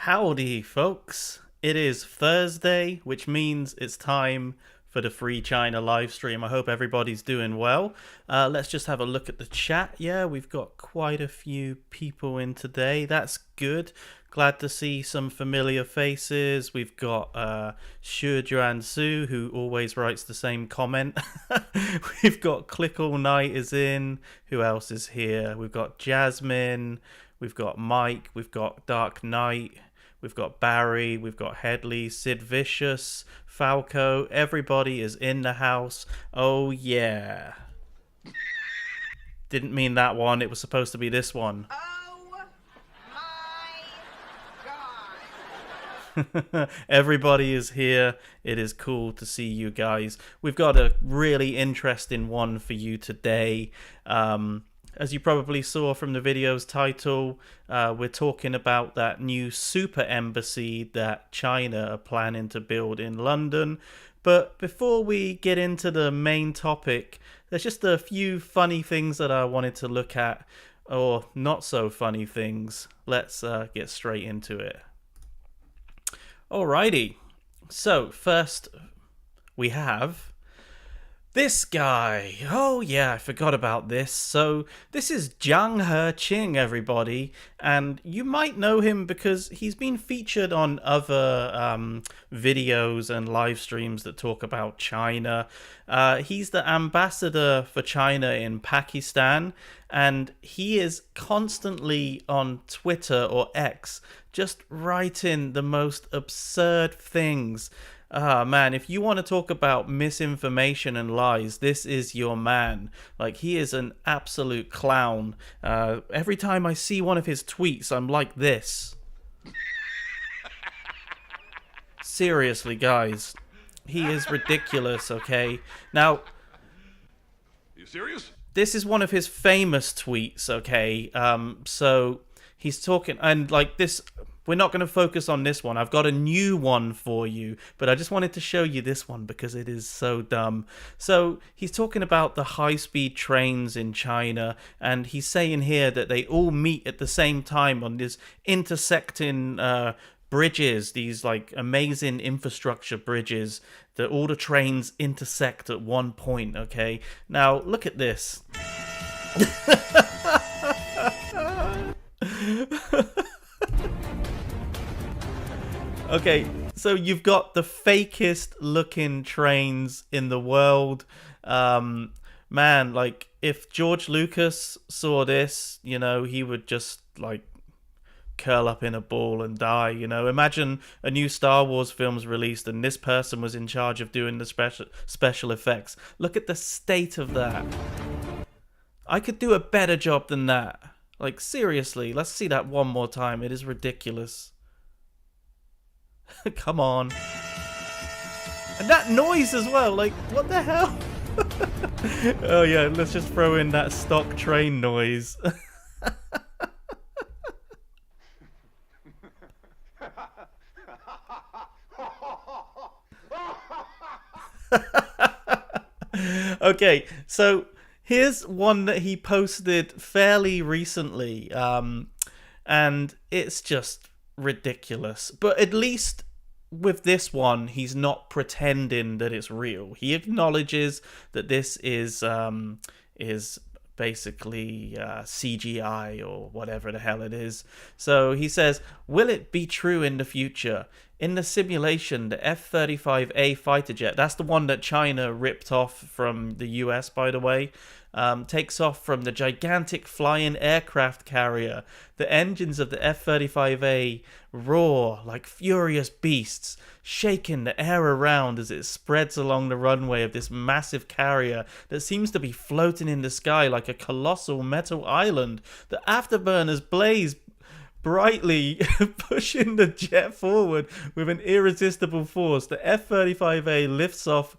Howdy, folks. It is Thursday, which means it's time for the Free China live stream. I hope everybody's doing well. Let's just have a look at the chat. Yeah, we've got quite a few people in today. That's good. Glad to see some familiar faces. We've got Shill Su, who always writes the same comment. We've got Click All Night is in. Who else is here? We've got Jasmine. We've got Mike. We've got Dark Knight. We've got Barry, we've got Headley, Sid Vicious, Falco. Everybody is in the house. Oh, yeah. Didn't mean that one. It was supposed to be this one. Oh, my God. Everybody is here. It is cool to see you guys. We've got a really interesting one for you today. As you probably saw from the video's title, we're talking about that new super embassy that China are planning to build in London. But before we get into the main topic, there's just a few funny things that I wanted to look at, or not so funny things. Let's get straight into it. Alrighty, so first we have this guy. Oh yeah, I forgot about this. So this is Zhang He-qing, everybody, and you might know him because he's been featured on other videos and live streams that talk about China. He's the ambassador for China in Pakistan, and he is constantly on Twitter or X just writing the most absurd things. Man, if you want to talk about misinformation and lies, this is your man. Like, he is an absolute clown. Every time I see one of his tweets, I'm like this. Seriously, guys. He is ridiculous, okay? Now, you serious? This is one of his famous tweets, okay? So he's talking, and like this, we're not going to focus on this one. I've got a new one for you, but I just wanted to show you this one because it is so dumb. So he's talking about the high-speed trains in China, and he's saying here that they all meet at the same time on these intersecting bridges, these like amazing infrastructure bridges, that all the trains intersect at one point, okay? Now, look at this. Okay, so you've got the fakest looking trains in the world. Man, like, if George Lucas saw this, you know, he would just, like, curl up in a ball and die, you know. Imagine a new Star Wars film's released and this person was in charge of doing the special effects. Look at the state of that. I could do a better job than that. Like, seriously, let's see that one more time. It is ridiculous. Come on. And that noise as well, like, what the hell? Oh yeah, let's just throw in that stock train noise. Okay, so here's one that he posted fairly recently, and it's just ridiculous. But at least with this one, he's not pretending that it's real. He acknowledges that this is basically CGI or whatever the hell it is. So he says, will it be true in the future? In the simulation, the F-35A fighter jet, that's the one that China ripped off from the US, by the way, takes off from the gigantic flying aircraft carrier. The engines of the F-35A roar like furious beasts, shaking the air around as it spreads along the runway of this massive carrier that seems to be floating in the sky like a colossal metal island. The afterburners blaze brightly, pushing the jet forward with an irresistible force. The F-35A lifts off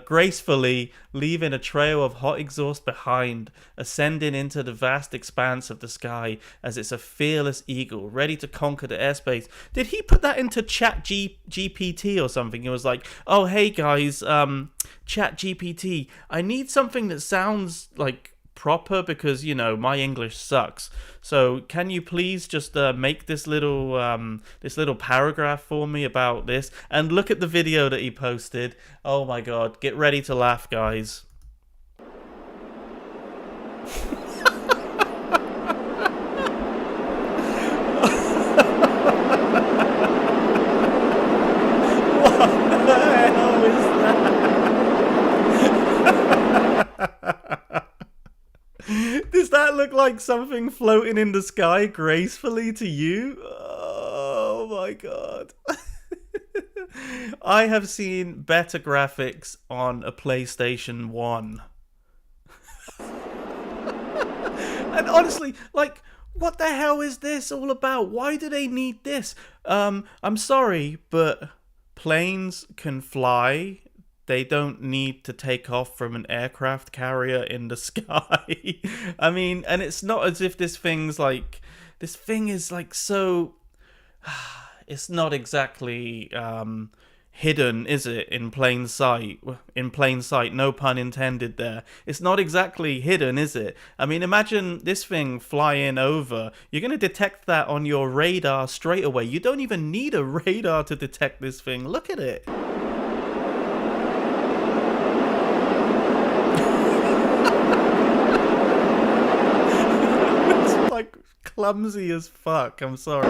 gracefully, leaving a trail of hot exhaust behind, ascending into the vast expanse of the sky as it's a fearless eagle, ready to conquer the airspace. Did he put that into GPT or something? It was like, oh, hey guys, Chat GPT, I need something that sounds like proper because, you know, my English sucks. So can you please just make this little paragraph for me about this? And look at the video that he posted. Oh my god, get ready to laugh, guys. Does that look like something floating in the sky gracefully to you? Oh my god. I have seen better graphics on a PlayStation 1. And honestly, like, what the hell is this all about? Why do they need this? I'm sorry, but planes can fly. They don't need to take off from an aircraft carrier in the sky. I mean, and it's not as if this thing is like so, it's not exactly hidden, is it, in plain sight? In plain sight, no pun intended there. It's not exactly hidden, is it? I mean, imagine this thing flying over. You're going to detect that on your radar straight away. You don't even need a radar to detect this thing. Look at it. It's like clumsy as fuck. I'm sorry.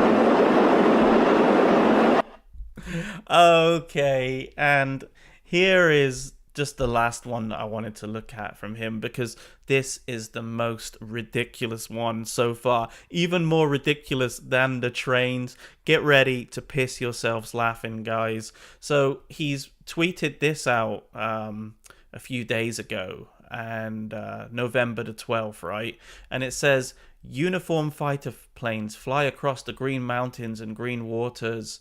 Okay, and here is just the last one that I wanted to look at from him, because this is the most ridiculous one so far. Even more ridiculous than the trains. Get ready to piss yourselves laughing, guys. So he's tweeted this out a few days ago, and November the 12th, right? And it says, uniform fighter planes fly across the green mountains and green waters,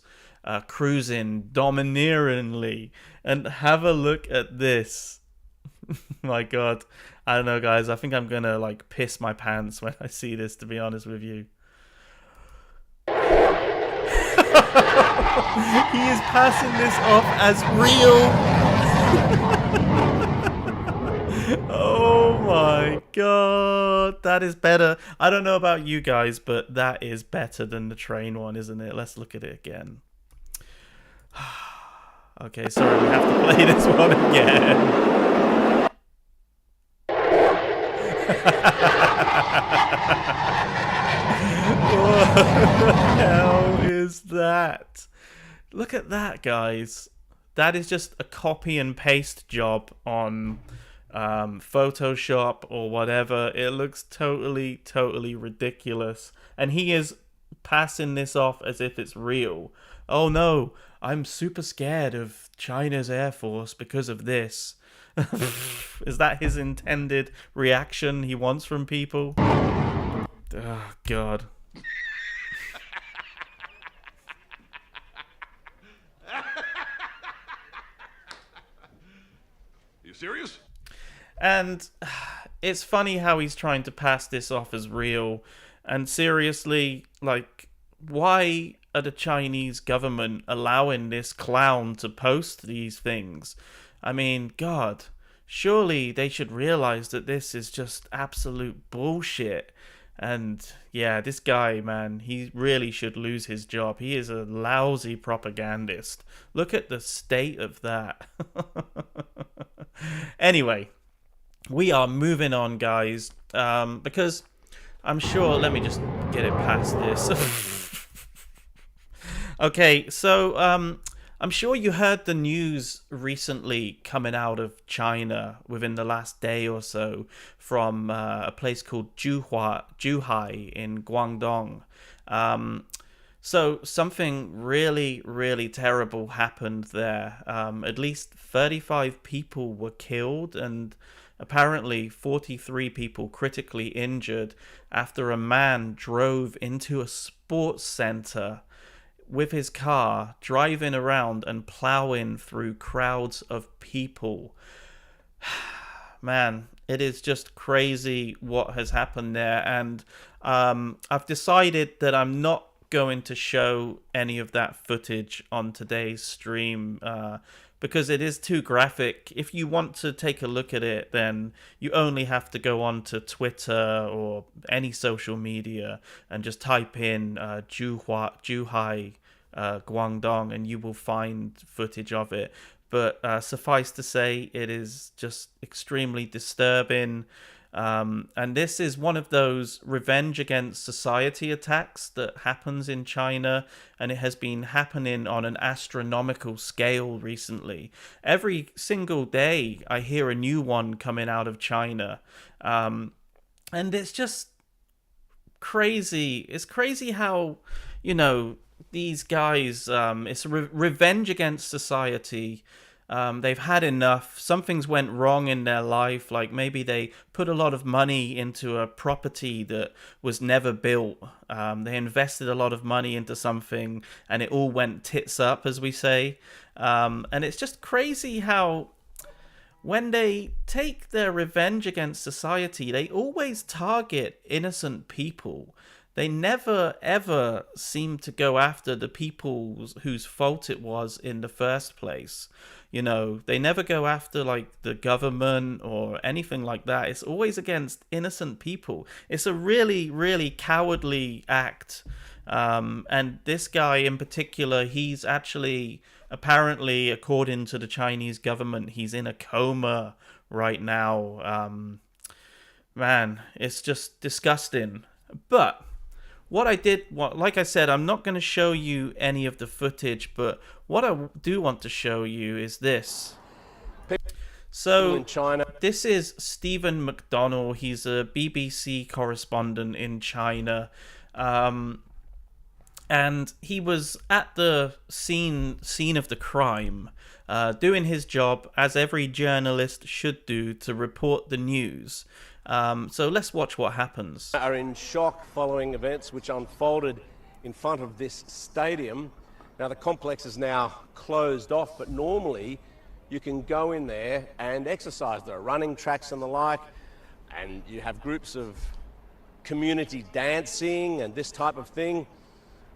cruising domineeringly. And have a look at this. My god, I don't know, guys, I think I'm gonna like piss my pants when I see this, to be honest with you. He is passing this off as real. Oh my god, that is better. I don't know about you guys, but that is better than the train one, isn't it? Let's look at it again. Okay, sorry, we have to play this one again. What the hell is that? Look at that, guys. That is just a copy and paste job on Photoshop or whatever. It looks totally ridiculous. And he is passing this off as if it's real. Oh no, I'm super scared of China's Air Force because of this. Is that his intended reaction he wants from people? Oh, God. You serious? And it's funny how he's trying to pass this off as real. And seriously, like, why are the Chinese government allowing this clown to post these things? I mean, God, surely they should realize that this is just absolute bullshit. And yeah, this guy, man, he really should lose his job. He is a lousy propagandist. Look at the state of that. Anyway, we are moving on, guys, because I'm sure, let me just get it past this. Okay, so I'm sure you heard the news recently coming out of China within the last day or so from a place called Zhuhai in Guangdong. So something really terrible happened there. At least 35 people were killed and apparently 43 people critically injured after a man drove into a sports center with his car, driving around and plowing through crowds of people. Man, it is just crazy what has happened there. And I've decided that I'm not going to show any of that footage on today's stream because it is too graphic. If you want to take a look at it, then you only have to go on to Twitter or any social media and just type in Zhuhai, Guangdong, and you will find footage of it. But suffice to say, it is just extremely disturbing. And this is one of those revenge against society attacks that happens in China, and it has been happening on an astronomical scale recently. Every single day I hear a new one coming out of China, and it's just crazy. It's crazy how, you know, these guys, it's revenge against society. They've had enough. Something's went wrong in their life. Like maybe they put a lot of money into a property that was never built. They invested a lot of money into something and it all went tits up, as we say. And it's just crazy how when they take their revenge against society, they always target innocent people. They never, ever seem to go after the people whose fault it was in the first place. You know, they never go after, like, the government or anything like that. It's always against innocent people. It's a really, really cowardly act. And this guy in particular, he's actually, apparently, according to the Chinese government, he's in a coma right now. Man, it's just disgusting. But like I said, I'm not going to show you any of the footage, but what I do want to show you is this. So, this is Stephen McDonnell. He's a BBC correspondent in China. And he was at the scene of the crime, doing his job, as every journalist should do, to report the news. So let's watch what happens. Are in shock following events which unfolded in front of this stadium. Now the complex is now closed off, but normally you can go in there and exercise. There are running tracks and the like, and you have groups of community dancing and this type of thing.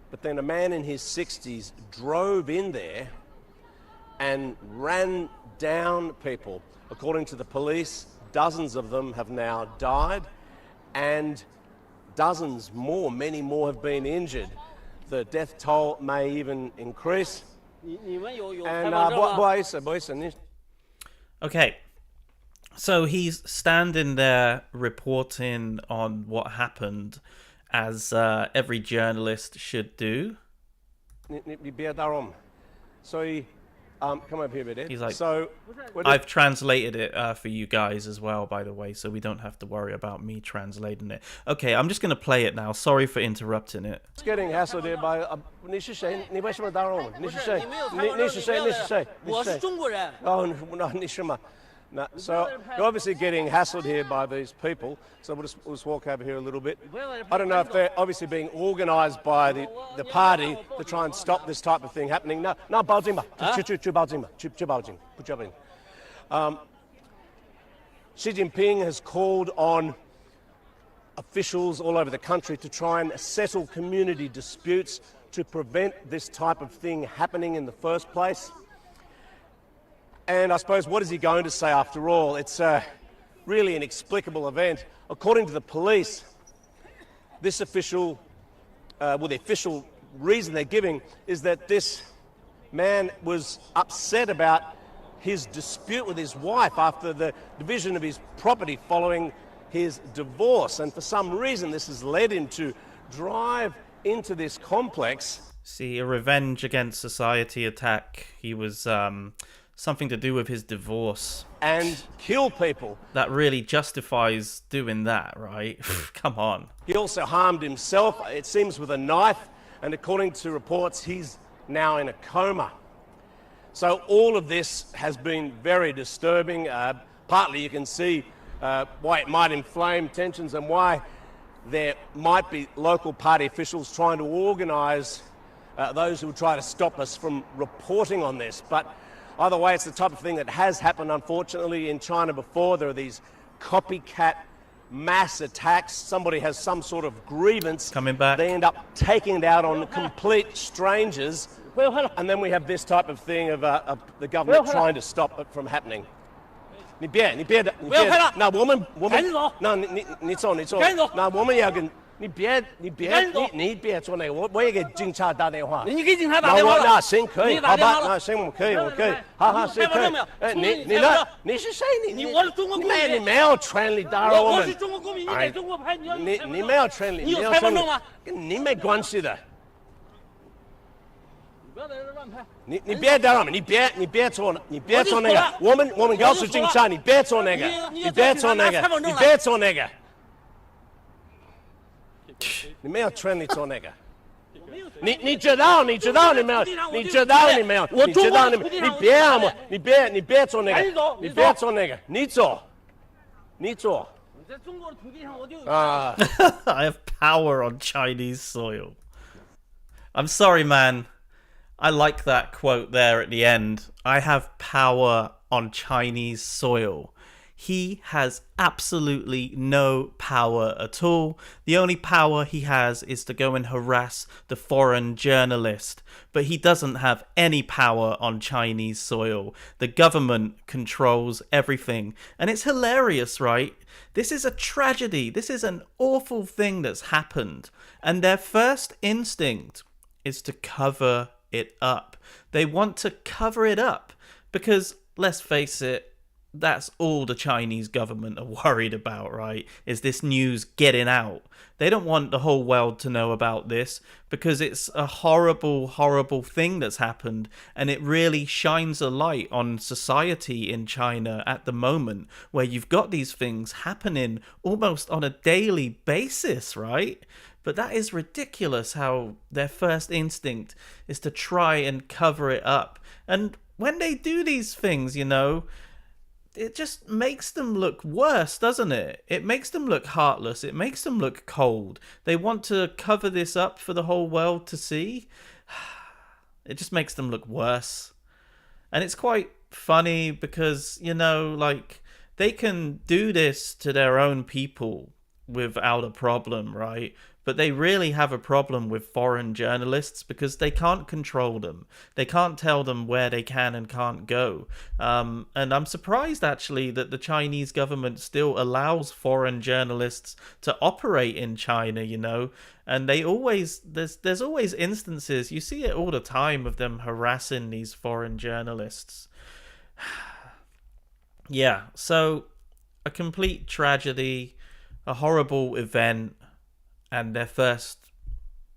But then a man in his 60s drove in there and ran down people. According to the police, dozens of them have now died, and dozens more, many more have been injured. The death toll may even increase. And okay, so he's standing there reporting on what happened, as every journalist should do. So come over here, Ed. He's like, so I've translated it for you guys as well, by the way, so we don't have to worry about me translating it. Okay, I'm just going to play it now. Sorry for interrupting it. It's getting hassled here by... So you're obviously getting hassled here by these people. So we'll just walk over here a little bit. I don't know if they're obviously being organised by the party to try and stop this type of thing happening. No, Xi Jinping has called on officials all over the country to try and settle community disputes to prevent this type of thing happening in the first place. And I suppose, what is he going to say after all? It's a really inexplicable event. According to the police, this official, the official reason they're giving is that this man was upset about his dispute with his wife after the division of his property following his divorce. And for some reason, this has led him to drive into this complex. See, a revenge against society attack. He was... something to do with his divorce. And kill people. That really justifies doing that, right? Come on. He also harmed himself, it seems, with a knife, and according to reports, he's now in a coma. So all of this has been very disturbing. Partly you can see why it might inflame tensions and why there might be local party officials trying to organise those who would try to stop us from reporting on this. But either way, it's the type of thing that has happened, unfortunately, in China before. There are these copycat mass attacks. Somebody has some sort of grievance. Coming back. They end up taking it out on complete strangers And then we have this type of thing of the government trying to stop it from happening. 你别那我们那你走那我们要跟你别做那个我也给警察打电话你给警察打电话了那行可以好吧那行我可以好行可以你是谁我是中国公民你没有权利打扰我们我是中国公民你给中国派你没有权利你有身份证吗跟你没关系的不要在这乱拍你别打扰我们你别做那个我们告诉警察你别做那个你别做那个你没有权利做那个你知道你没有你知道你没有你知道你别做那个你别做那个你做在中国的土地上我就I have power on Chinese soil. I'm sorry, man. I like that quote there at the end. I have power on Chinese soil. He has absolutely no power at all. The only power he has is to go and harass the foreign journalist. But he doesn't have any power on Chinese soil. The government controls everything. And it's hilarious, right? This is a tragedy. This is an awful thing that's happened. And their first instinct is to cover it up. They want to cover it up because, let's face it, that's all the Chinese government are worried about, right? Is this news getting out? They don't want the whole world to know about this because it's a horrible, horrible thing that's happened, and it really shines a light on society in China at the moment, where you've got these things happening almost on a daily basis, right? But that is ridiculous how their first instinct is to try and cover it up. And when they do these things, you know, it just makes them look worse, doesn't it? It makes them look heartless. It makes them look cold. They want to cover this up for the whole world to see. It just makes them look worse. And it's quite funny because, you know, like, they can do this to their own people without a problem, right? But they really have a problem with foreign journalists because they can't control them. They can't tell them where they can and can't go. And I'm surprised, actually, that the Chinese government still allows foreign journalists to operate in China, you know. And they always, there's always instances, you see it all the time, of them harassing these foreign journalists. Yeah, so a complete tragedy, a horrible event. And their first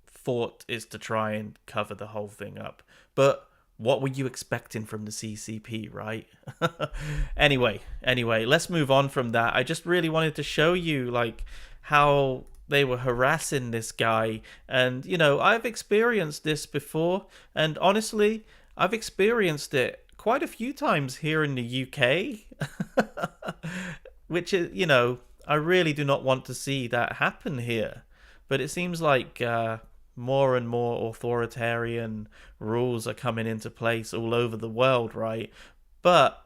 thought is to try and cover the whole thing up. But what were you expecting from the CCP, right? Anyway, let's move on from that. I just really wanted to show you, like, how they were harassing this guy. And, you know, I've experienced this before. And honestly, I've experienced it quite a few times here in the UK. Which is, you know, I really do not want to see that happen here. But it seems like more and more authoritarian rules are coming into place all over the world, right? But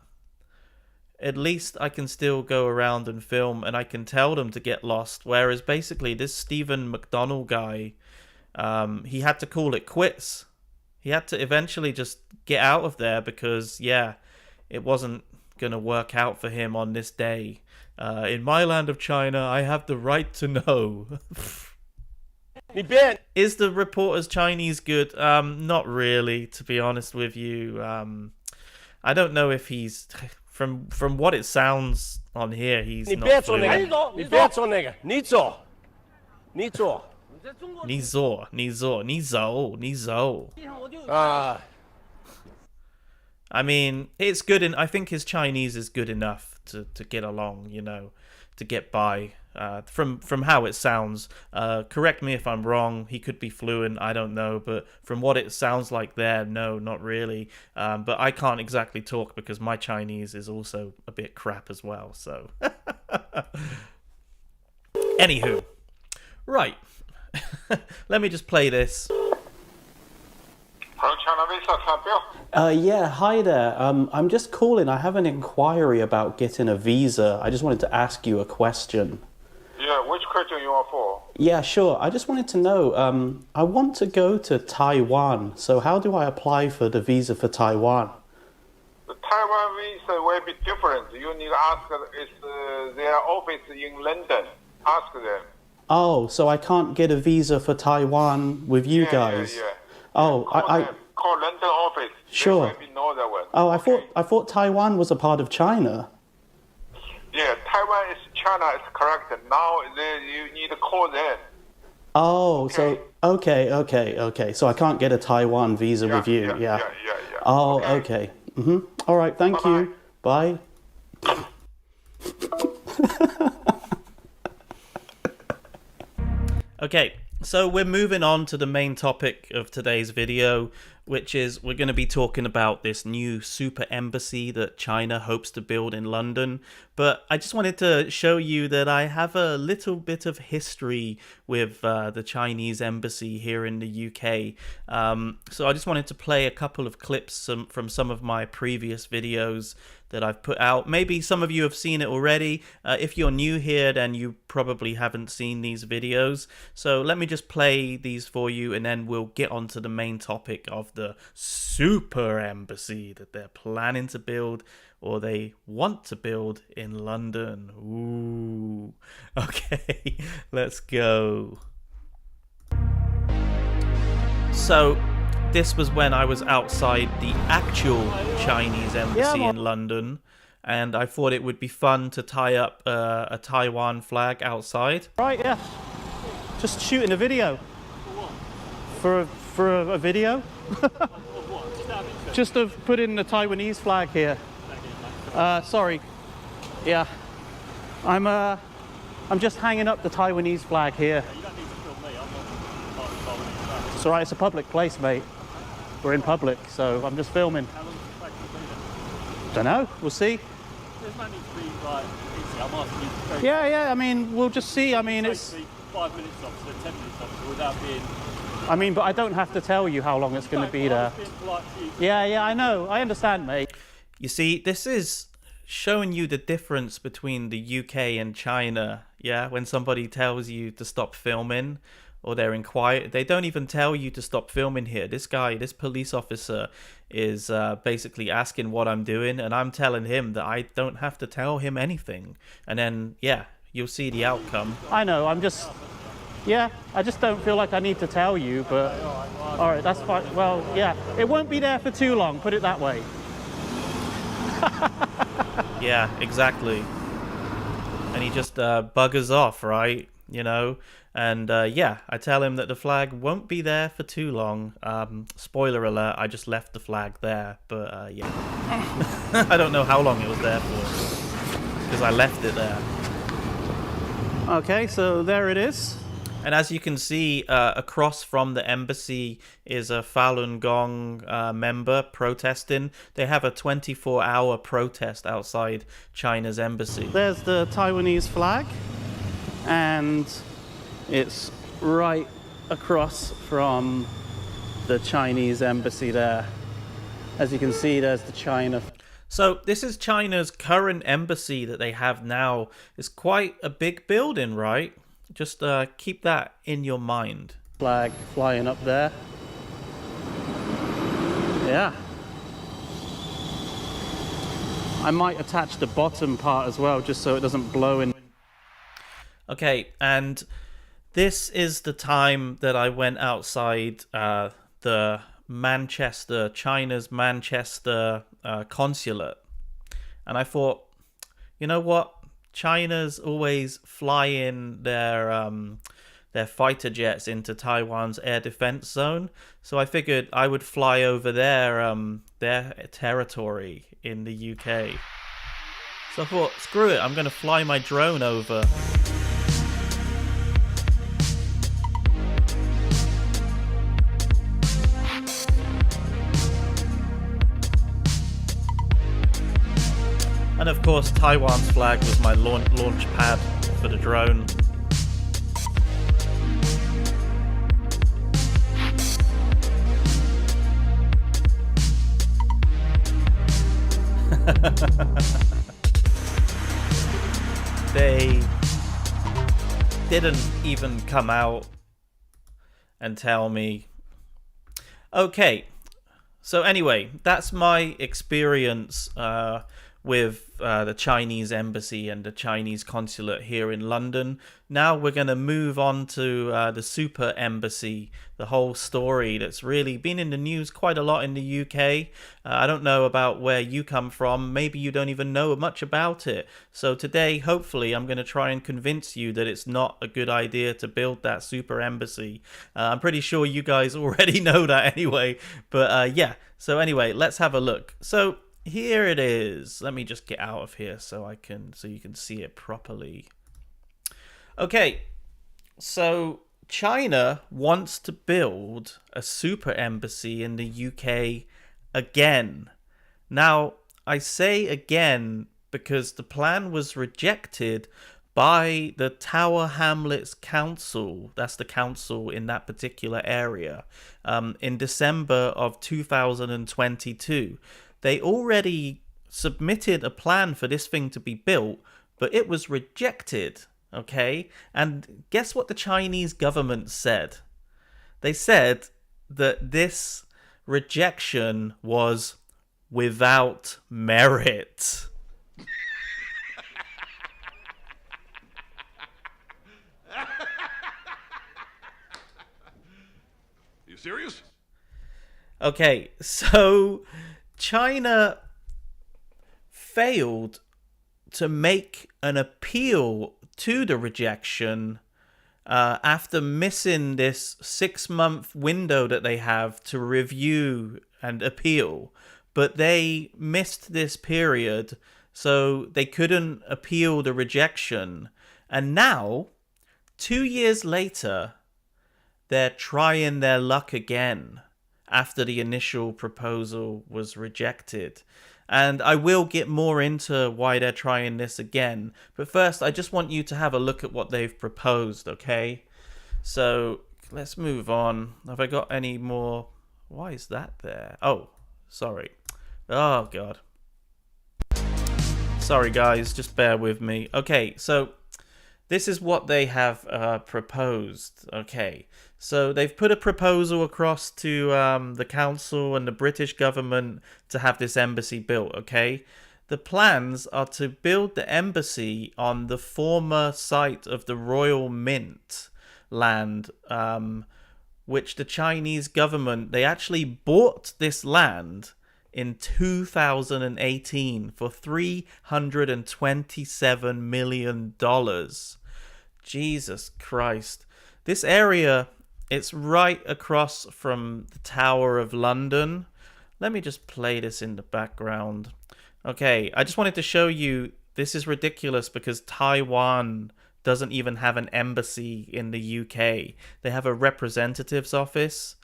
at least I can still go around and film and I can tell them to get lost. Whereas basically this Stephen McDonald guy, he had to call it quits. He had to eventually just get out of there because, yeah, it wasn't going to work out for him on this day. In my land of China, I have the right to know. Is the reporter's Chinese good? Not really, to be honest with you. I don't know if he's from what it sounds on here. He's not fluent. 你走 I mean, it's good, and I think his Chinese is good enough to get along, you know, to get by. From how it sounds, correct me if I'm wrong. He could be fluent, I don't know, but from what it sounds like there, no, not really. But I can't exactly talk because my Chinese is also a bit crap as well. So, anywho, right. Let me just play this. Yeah, hi there. I'm just calling. I have an inquiry about getting a visa. I just wanted to ask you a question. Yeah, Which question you are for? Yeah, sure. I just wanted to know, I want to go to Taiwan, so how do I apply for the visa for Taiwan? The Taiwan visa will be different. You need to ask their office in London. Ask them. Oh, so I can't get a visa for Taiwan with you guys? Yeah. Oh, Call London office. Sure. There will be no other one. Oh, Okay. I thought Taiwan was a part of China. Yeah, Taiwan is China. Is correct. Now you need to call them. Oh, so okay. So I can't get a Taiwan visa with you. Yeah. Oh, okay. All right. Thank you. Bye. Okay, so we're moving on to the main topic of today's video, which is we're going to be talking about this new super embassy that China hopes to build in London. But I just wanted to show you that I have a little bit of history with the Chinese embassy here in the UK. So I just wanted to play a couple of clips from some of my previous videos that I've put out. Maybe some of you have seen it already. If you're new here, then you probably haven't seen these videos. So let me just play these for you, and then we'll get on to the main topic of the super embassy that they're planning to build, or they want to build in London. Ooh. Okay, let's go. So this was when I was outside the actual Chinese embassy in London, and I thought it would be fun to tie up a Taiwan flag outside. Right, yeah. Just shooting a video. For a video? Just of putting the Taiwanese flag here. Sorry. Yeah. I'm just hanging up the Taiwanese flag here. It's alright, it's a public place, mate. We're in public, so I'm just filming. How long does the flag be there? Don't know, we'll see. There's no need to be like easy. I'm asking you very Yeah, I mean, we'll just see. I mean, it's... basically 5 minutes officer, 10 minutes officer without being... I mean, but I don't have to tell you how long it's going to be there. Being polite to you. Yeah, I know. I understand, mate. You see, this is showing you the difference between the UK and China. Yeah, when somebody tells you to stop filming, or they're in quiet, they don't even tell you to stop filming here. This police officer is basically asking what I'm doing, and I'm telling him that I don't have to tell him anything. And then, yeah, you'll see the outcome. I know, I just don't feel like I need to tell you, but... Alright, that's fine. Well, yeah, it won't be there for too long, put it that way. Yeah, exactly. And he just buggers off, right? You know? And yeah, I tell him that the flag won't be there for too long. Spoiler alert, I just left the flag there. But yeah. I don't know how long it was there for, because I left it there. Okay, so there it is. And as you can see, across from the embassy is a Falun Gong member protesting. They have a 24-hour protest outside China's embassy. There's the Taiwanese flag, and it's right across from the Chinese embassy there. As you can see, there's the China. So this is China's current embassy that they have now. It's quite a big building, right? Just keep that in your mind. Flag flying up there. Yeah. I might attach the bottom part as well, just so it doesn't blow in. Okay, and this is the time that I went outside the China's Manchester consulate. And I thought, you know what? China's always flying their fighter jets into Taiwan's air defense zone, so I figured I would fly over their territory in the UK. So I thought, screw it, I'm going to fly my drone over. And of course, Taiwan's flag was my launch pad for the drone. didn't even come out and tell me. Okay, so anyway, that's my experience with the Chinese embassy and the Chinese consulate here in London. Now we're going to move on to the super embassy, the whole story that's really been in the news quite a lot in the UK. I don't know about where you come from. Maybe you don't even know much about it. So today, hopefully, I'm going to try and convince you that it's not a good idea to build that super embassy. I'm pretty sure you guys already know that anyway. But yeah, so anyway, let's have a look. So here it is. Let me just get out of here so you can see it properly. Okay, so China wants to build a super embassy in the UK again. Now, I say again because the plan was rejected by the Tower Hamlets Council, that's the council in that particular area, in December of 2022. They already submitted a plan for this thing to be built, but it was rejected, okay? And guess what the Chinese government said? They said that this rejection was without merit. You serious? Okay, so China failed to make an appeal to the rejection after missing this 6-month window that they have to review and appeal. But they missed this period, so they couldn't appeal the rejection. And now, 2 years later, they're trying their luck again after the initial proposal was rejected. And I will get more into why they're trying this again. But first, I just want you to have a look at what they've proposed, okay? So, let's move on. Have I got any more? Why is that there? Oh, sorry. Oh, God. Sorry, guys. Just bear with me. Okay, so this is what they have proposed. Okay, so they've put a proposal across to the council and the British government to have this embassy built, okay? The plans are to build the embassy on the former site of the Royal Mint land, which the Chinese government, they actually bought this land in 2018 for $327 million. Jesus Christ. This area, it's right across from the Tower of London. Let me just play this in the background. Okay, I just wanted to show you, this is ridiculous because Taiwan doesn't even have an embassy in the UK. They have a representative's office.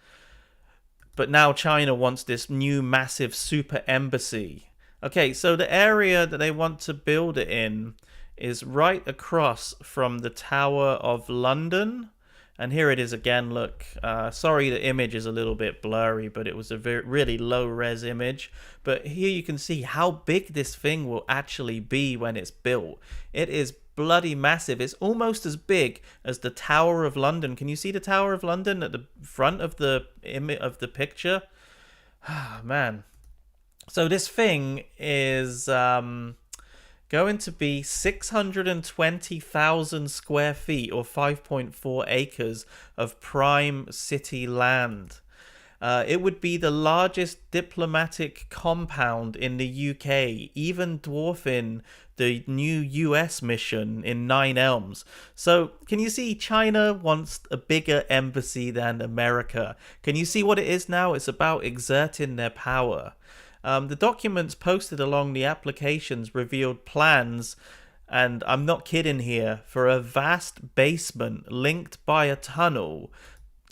But now China wants this new massive super embassy. Okay, so the area that they want to build it in is right across from the Tower of London. And here it is again, look. Sorry, the image is a little bit blurry, but it was a really low-res image. But here you can see how big this thing will actually be when it's built. It is bloody massive. It's almost as big as the Tower of London. Can you see the Tower of London at the front of the picture? Ah, man. So this thing is going to be 620,000 square feet or 5.4 acres of prime city land. It would be the largest diplomatic compound in the UK, even dwarfing the new US mission in Nine Elms. So, can you see China wants a bigger embassy than America? Can you see what it is now? It's about exerting their power. The documents posted along the applications revealed plans, and I'm not kidding here, for a vast basement linked by a tunnel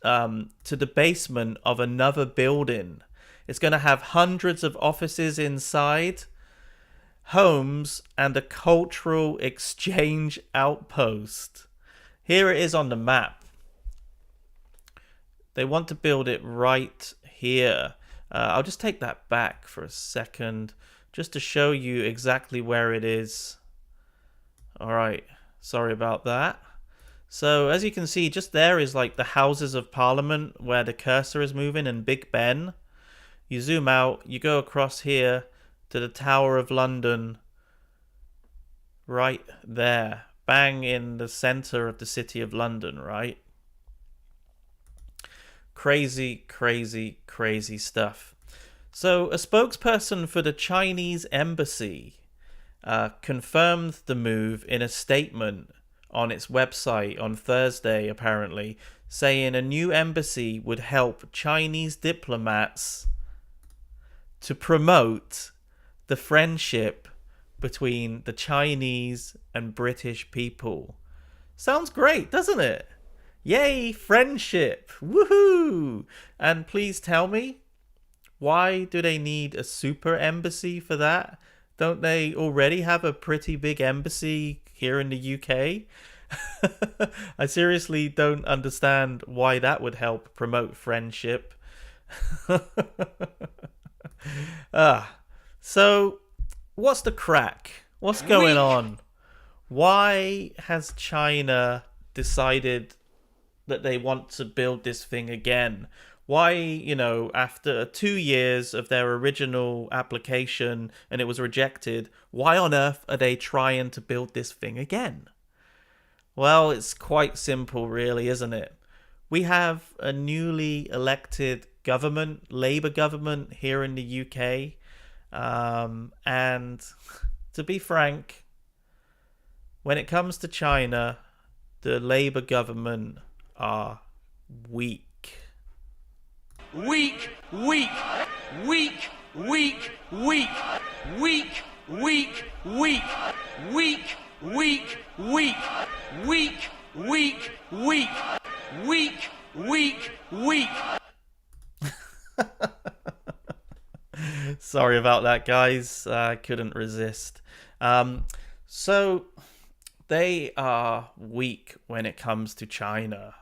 to the basement of another building. It's going to have hundreds of offices inside, homes, and a cultural exchange outpost. Here it is on the map. They want to build it right here. I'll just take that back for a second, just to show you exactly where it is. Alright, sorry about that. So as you can see, just there is like the Houses of Parliament where the cursor is moving, and Big Ben. You zoom out, you go across here to the Tower of London, right there, bang in the center of the city of London, right? Crazy, crazy, crazy stuff. So a spokesperson for the Chinese embassy confirmed the move in a statement on its website on Thursday, apparently, saying a new embassy would help Chinese diplomats to promote the friendship between the Chinese and British people. Sounds great, doesn't it? Yay, friendship! Woohoo! And please tell me, why do they need a super embassy for that? Don't they already have a pretty big embassy here in the UK? I seriously don't understand why that would help promote friendship. So, what's the crack? What's going on? Why has China decided that they want to build this thing again? Why, you know, after 2 years of their original application and it was rejected, why on earth are they trying to build this thing again? Well, it's quite simple, really, isn't it? We have a newly elected government, Labour government here in the UK. And to be frank, when it comes to China, the Labour government are weak. Weak, weak, weak, weak, weak, weak, weak, weak, weak, weak, weak, weak, weak, weak, weak, weak, weak. Sorry about that, guys. I couldn't resist. So they are weak when it comes to China.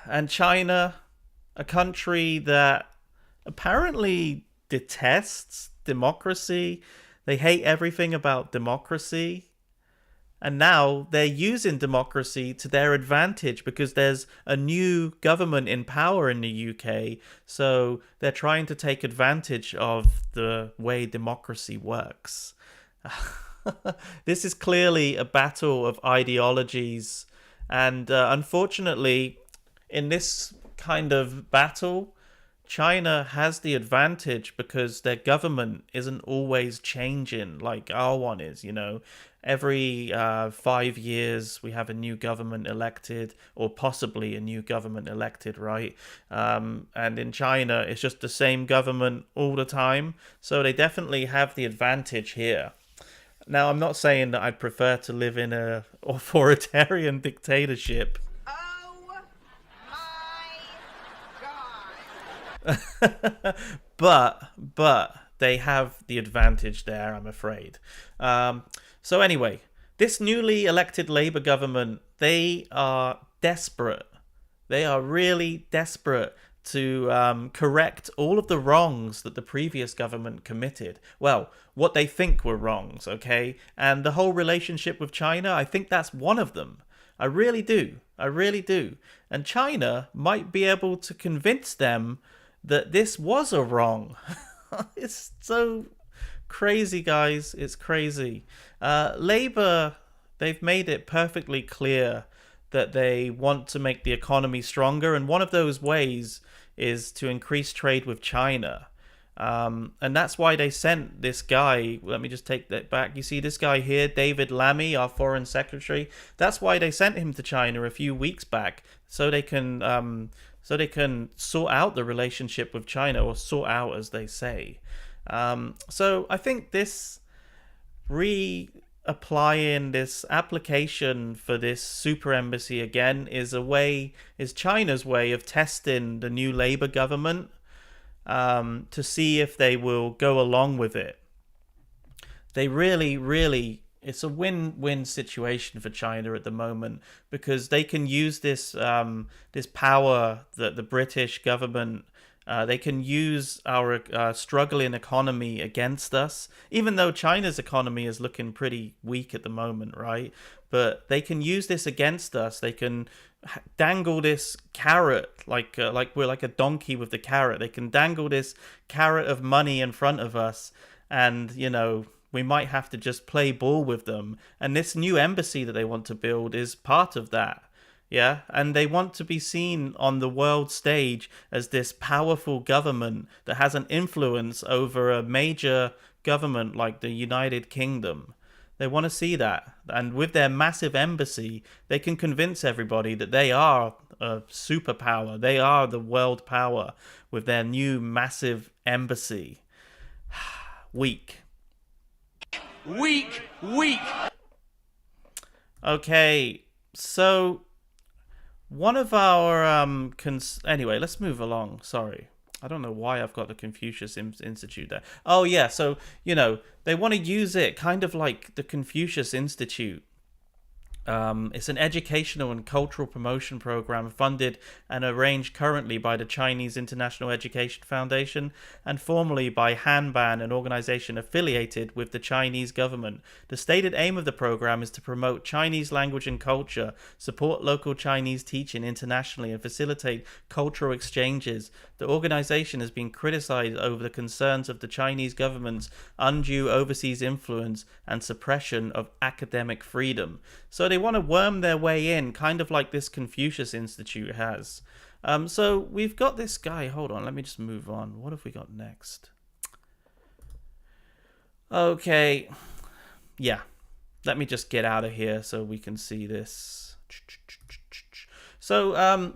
And China, a country that apparently detests democracy. They hate everything about democracy. And now they're using democracy to their advantage because there's a new government in power in the UK. So they're trying to take advantage of the way democracy works. This is clearly a battle of ideologies. And unfortunately, in this kind of battle, China has the advantage because their government isn't always changing like our one is, you know. Every 5 years we have a new government elected, or possibly a new government elected, right? And in China, it's just the same government all the time. So they definitely have the advantage here. Now, I'm not saying that I'd prefer to live in an authoritarian dictatorship. But they have the advantage there, I'm afraid. So anyway, this newly elected Labour government, they are desperate. They are really desperate to correct all of the wrongs that the previous government committed. Well, what they think were wrongs, okay? And the whole relationship with China, I think that's one of them. I really do. I really do. And China might be able to convince them that this was a wrong. It's so crazy, guys. It's crazy. Labour, they've made it perfectly clear that they want to make the economy stronger. And one of those ways is to increase trade with China. And that's why they sent this guy. Let me just take that back. You see this guy here, David Lammy, our foreign secretary. That's why they sent him to China a few weeks back, so they can sort out the relationship with China, or sort out, as they say. So I think this reapplying this application for this super embassy again is China's way of testing the new Labour government, to see if they will go along with it. They really, it's a win-win situation for China at the moment, because they can use this this power that the British government, they can use our struggling economy against us, even though China's economy is looking pretty weak at the moment, right? but they can use this against us. They can dangle this carrot like we're like a donkey with the carrot. They can dangle this carrot of money in front of us, and we might have to just play ball with them. And this new embassy that they want to build is part of that. Yeah, and they want to be seen on the world stage as this powerful government that has an influence over a major government like the United Kingdom. They want to see that. And with their massive embassy, they can convince everybody that they are a superpower. They are the world power with their new massive embassy. Weak. Weak, weak. Okay, so one of our anyway, let's move along. Sorry, I don't know why I've got the Confucius Institute there. Oh yeah, so they want to use it kind of like the Confucius Institute. It's an educational and cultural promotion program funded and arranged currently by the Chinese International Education Foundation and formerly by Hanban, an organization affiliated with the Chinese government. The stated aim of the program is to promote Chinese language and culture, support local Chinese teaching internationally, and facilitate cultural exchanges. The organization has been criticized over the concerns of the Chinese government's undue overseas influence and suppression of academic freedom. So they want to worm their way in, kind of like this Confucius Institute has. So we've got this guy. Hold on, let me just move on. What have we got next? Okay. Yeah. Let me just get out of here so we can see this. So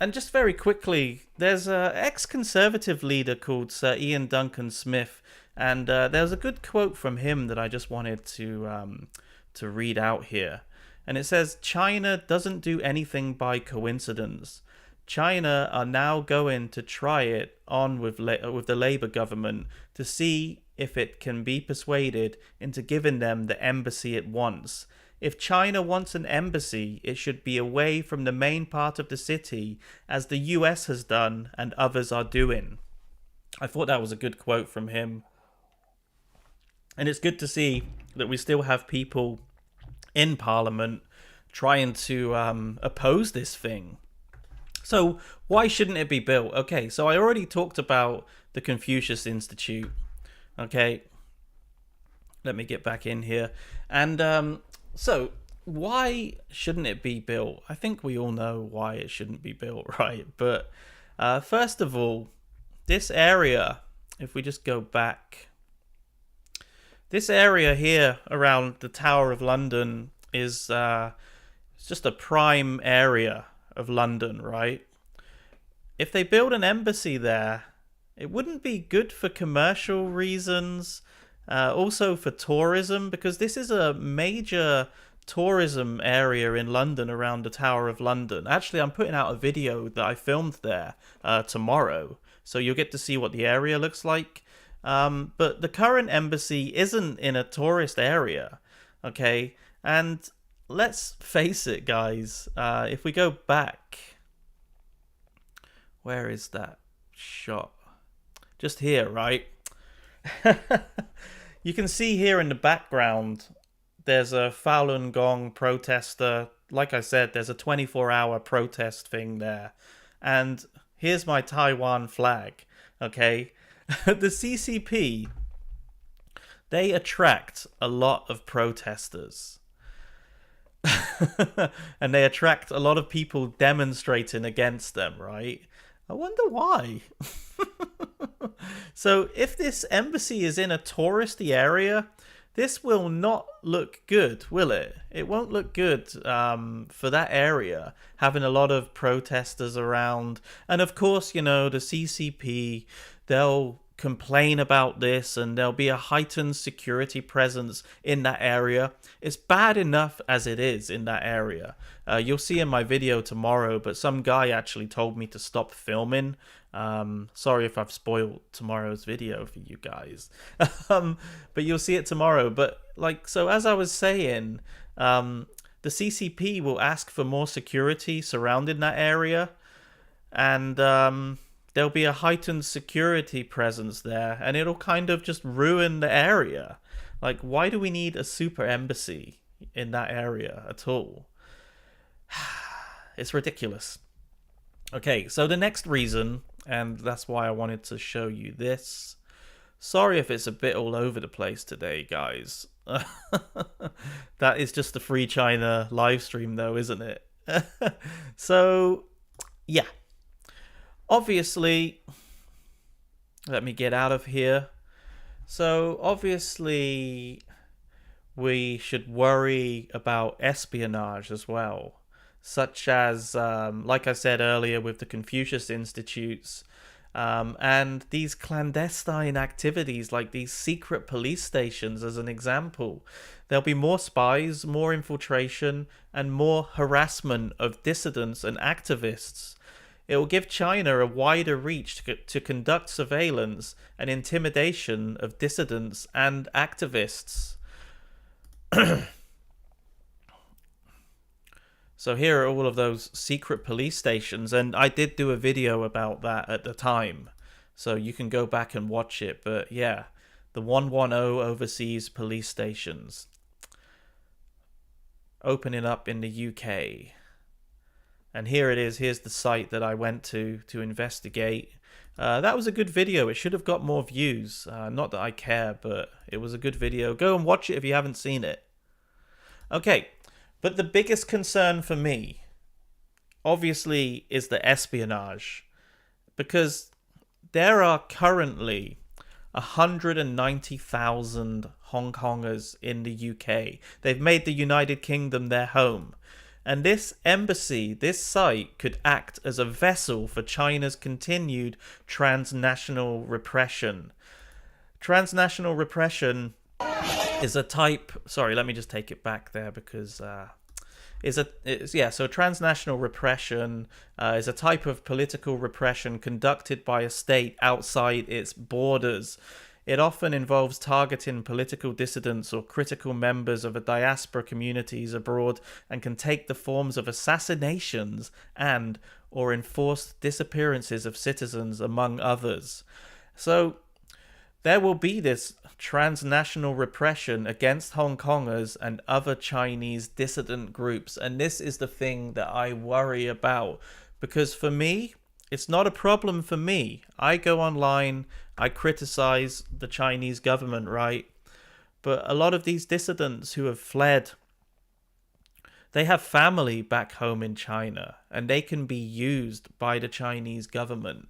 and just very quickly, there's an ex-conservative leader called Sir Ian Duncan Smith, and there's a good quote from him that I just wanted to read out here. And it says, China doesn't do anything by coincidence. China are now going to try it on with the Labour government to see if it can be persuaded into giving them the embassy it wants. If China wants an embassy, it should be away from the main part of the city, as the US has done and others are doing. I thought that was a good quote from him. And it's good to see that we still have people in Parliament trying to oppose this thing. So why shouldn't it be built? Okay, so I already talked about the Confucius Institute. Okay, let me get back in here. And so why shouldn't it be built? I think we all know why it shouldn't be built, right? But first of all, this area, if we just go back, this area here around the Tower of London is it's just a prime area of London, right? If they build an embassy there, it wouldn't be good for commercial reasons, also for tourism, because this is a major tourism area in London around the Tower of London. Actually, I'm putting out a video that I filmed there tomorrow, so you'll get to see what the area looks like. But the current embassy isn't in a tourist area, okay? And let's face it, guys, if we go back, where is that shot? Just here, right? You can see here in the background, there's a Falun Gong protester. Like I said, there's a 24-hour protest thing there. And here's my Taiwan flag, okay? The CCP, they attract a lot of protesters. And they attract a lot of people demonstrating against them, right? I wonder why. So if this embassy is in a touristy area, this will not look good, will it? It won't look good for that area, having a lot of protesters around. And of course, the CCP, they'll complain about this and there'll be a heightened security presence in that area. It's bad enough as it is in that area. You'll see in my video tomorrow, but some guy actually told me to stop filming. Sorry if I've spoiled tomorrow's video for you guys. But you'll see it tomorrow. But so as I was saying, the CCP will ask for more security surrounding that area. And there'll be a heightened security presence there, and it'll kind of just ruin the area. Why do we need a super embassy? in that area at all. It's ridiculous. Okay, so the next reason, and that's why I wanted to show you this. Sorry if it's a bit all over the place today, guys. That is just the Free China live stream though, isn't it? So, yeah. Obviously, let me get out of here. So, obviously, we should worry about espionage as well. Such as, like I said earlier, with the Confucius Institutes, and these clandestine activities like these secret police stations as an example. There'll be more spies, more infiltration, and more harassment of dissidents and activists. It will give China a wider reach to conduct surveillance and intimidation of dissidents and activists. So here are all of those secret police stations, and I did do a video about that at the time, so you can go back and watch it. But yeah, the 110 overseas police stations opening up in the UK. And here it is. Here's the site that I went to investigate. That was a good video. It should have got more views. Not that I care, but it was a good video. Go and watch it if you haven't seen it. Okay. But the biggest concern for me, obviously, is the espionage. Because there are currently 190,000 Hong Kongers in the UK. They've made the United Kingdom their home. And this embassy, this site, could act as a vessel for China's continued transnational repression. Transnational repression is a type. Sorry, let me just take it back there because so transnational repression is a type of political repression conducted by a state outside its borders. It often involves targeting political dissidents or critical members of a diaspora communities abroad and can take the forms of assassinations and or enforced disappearances of citizens, among others. So there will be this transnational repression against Hong Kongers and other Chinese dissident groups. And this is the thing that I worry about. Because for me, it's not a problem for me. I go online, I criticize the Chinese government, right? But a lot of these dissidents who have fled, they have family back home in China. And they can be used by the Chinese government.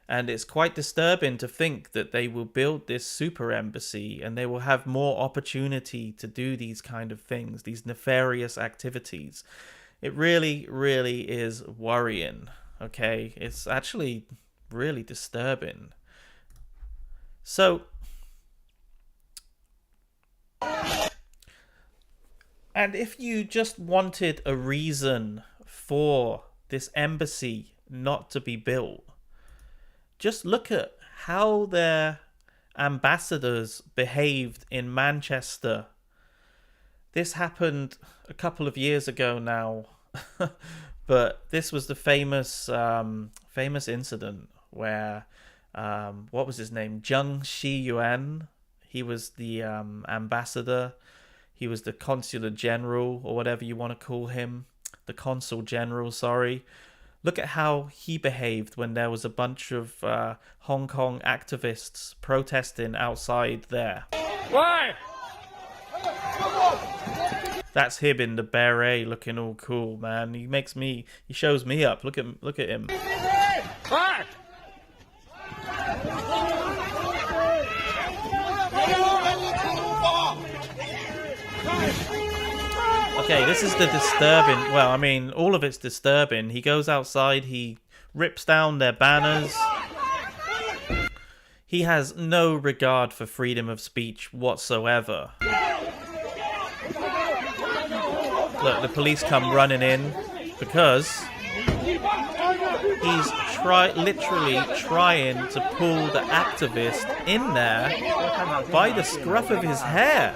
And it's quite disturbing to think that they will build this super embassy and they will have more opportunity to do these kind of things, these nefarious activities. It really, really is worrying, okay? It's actually really disturbing. So, and if you just wanted a reason for this embassy not to be built, just look at how their ambassadors behaved in Manchester. This happened a couple of years ago now, but this was the famous incident where, what was his name? Zheng Xiyuan. He was the ambassador. He was the consular general, or whatever you want to call him. The consul general, sorry. Look at how he behaved when there was a bunch of Hong Kong activists protesting outside there. Why? That's him in the beret, looking all cool, man. He shows me up. Look at him. Why? Okay, this is the disturbing. Well, I mean, all of it's disturbing. He goes outside, he rips down their banners. He has no regard for freedom of speech whatsoever. Look, the police come running in because he's literally trying to pull the activist in there by the scruff of his hair.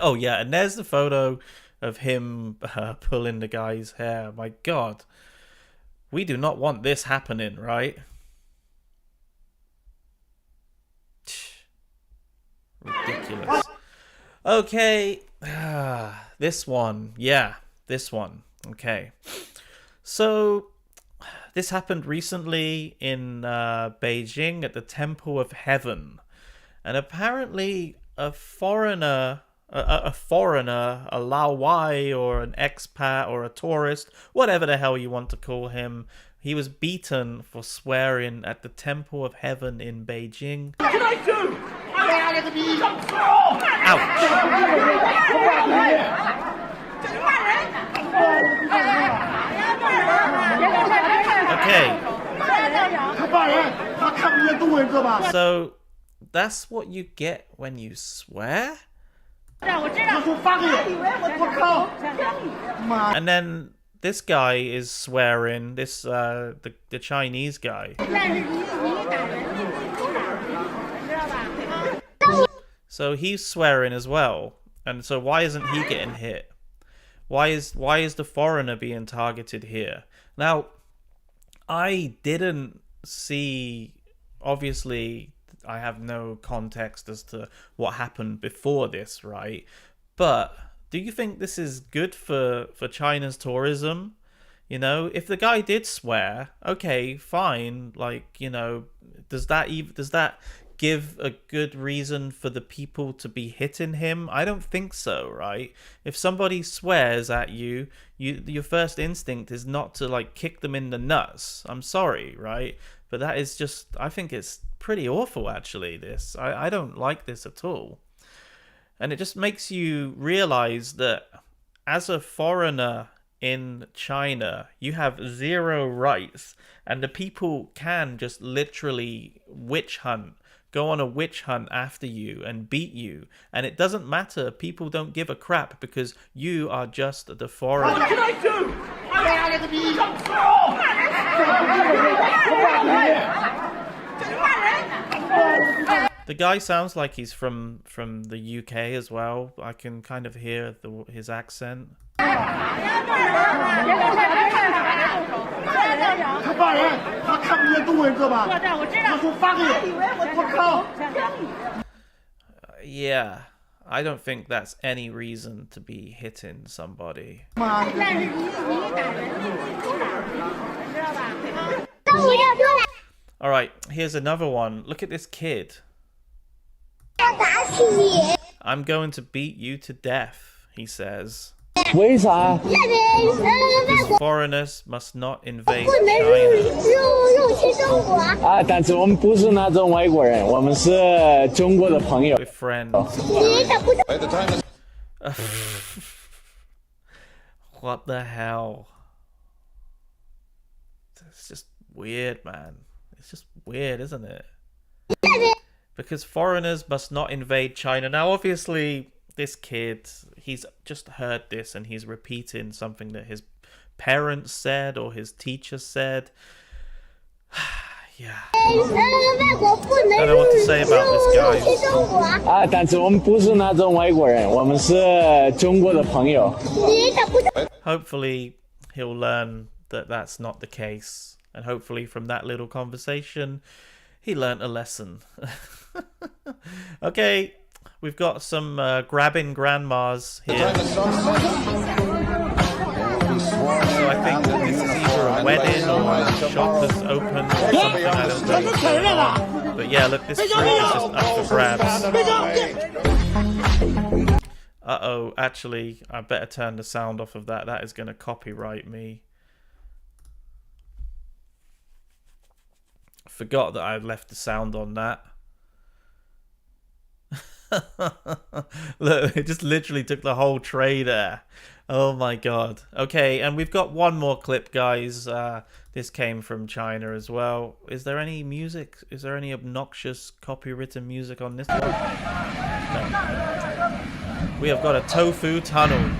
Oh yeah, and there's the photo of him pulling the guy's hair. My God, we do not want this happening, right? Ridiculous. Okay, this one. Yeah, this one. Okay. So, this happened recently in Beijing at the Temple of Heaven. And apparently a foreigner, a Lao Wai or an expat or a tourist, whatever the hell you want to call him, he was beaten for swearing at the Temple of Heaven in Beijing. Okay. So that's what you get when you swear? And then this guy is swearing, this the Chinese guy. So he's swearing as well. And so why isn't he getting hit? Why is the foreigner being targeted here? Now, I didn't see, obviously, I have no context as to what happened before this, right? But do you think this is good for China's tourism? You know, if the guy did swear, okay, fine. Like, you know, does that give a good reason for the people to be hitting him? I don't think so, right? If somebody swears at you, your first instinct is not to like kick them in the nuts. I'm sorry, right? But that is just, I think it's pretty awful actually, this. I don't like this at all. And it just makes you realize that as a foreigner in China, you have zero rights, and the people can just literally witch hunt, go on a witch hunt after you and beat you, and it doesn't matter. People don't give a crap because you are just the foreigner. What can I do? The guy sounds like he's from the UK as well. I can kind of hear his accent. Yeah, I don't think that's any reason to be hitting somebody. Alright, here's another one. Look at this kid. I'm going to beat you to death, he says. Because foreigners must not invade China. We're friends. What the hell? It's just weird, man. It's just weird, isn't it? Because foreigners must not invade China. Now, obviously, this kid, he's just heard this and he's repeating something that his parents said or his teacher said. Yeah. I don't know what to say about this, guys. Hopefully, he'll learn that that's not the case. And hopefully, from that little conversation, he learnt a lesson. Okay, we've got some grabbing grandmas here. So I think that this is either a wedding or a shop that's open or something. I don't know what's going on. But yeah, look, this fruit is just up for grabs. Uh-oh, actually, I better turn the sound off of that. That is going to copyright me. Forgot that I left the sound on that. Look, it just literally took the whole tray there. Oh my god. Okay, and we've got one more clip, guys. This came from China as well. Is there any music? Is there any obnoxious copywritten music on this one? No. We have got a tofu tunnel.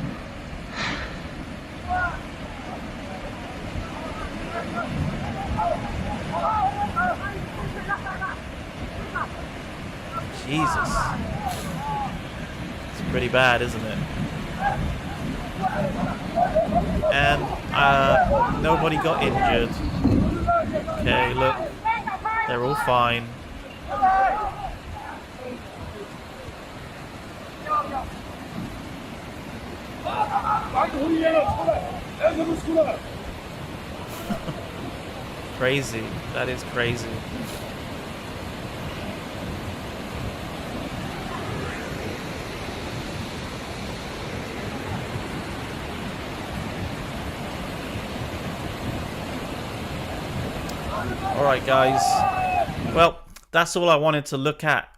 Jesus. It's Pretty bad, isn't it? And nobody got injured. Okay, look. They're all fine. Crazy. That is crazy. Alright guys, well, that's all I wanted to look at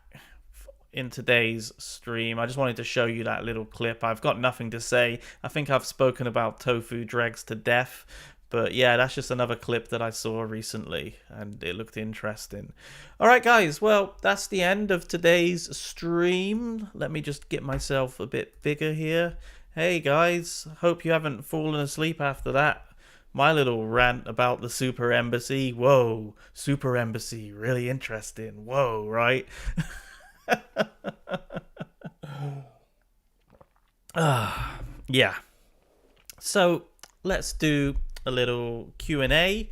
in today's stream. I just wanted to show you that little clip. I've got nothing to say. I think I've spoken about tofu dregs to death. But yeah, that's just another clip that I saw recently, and it looked interesting. Alright guys, well, that's the end of today's stream. Let me just get myself a bit bigger here. Hey guys, hope you haven't fallen asleep after that. My little rant about the super embassy. Whoa, super embassy, really interesting. Whoa, right? Yeah. So let's do a little Q&A.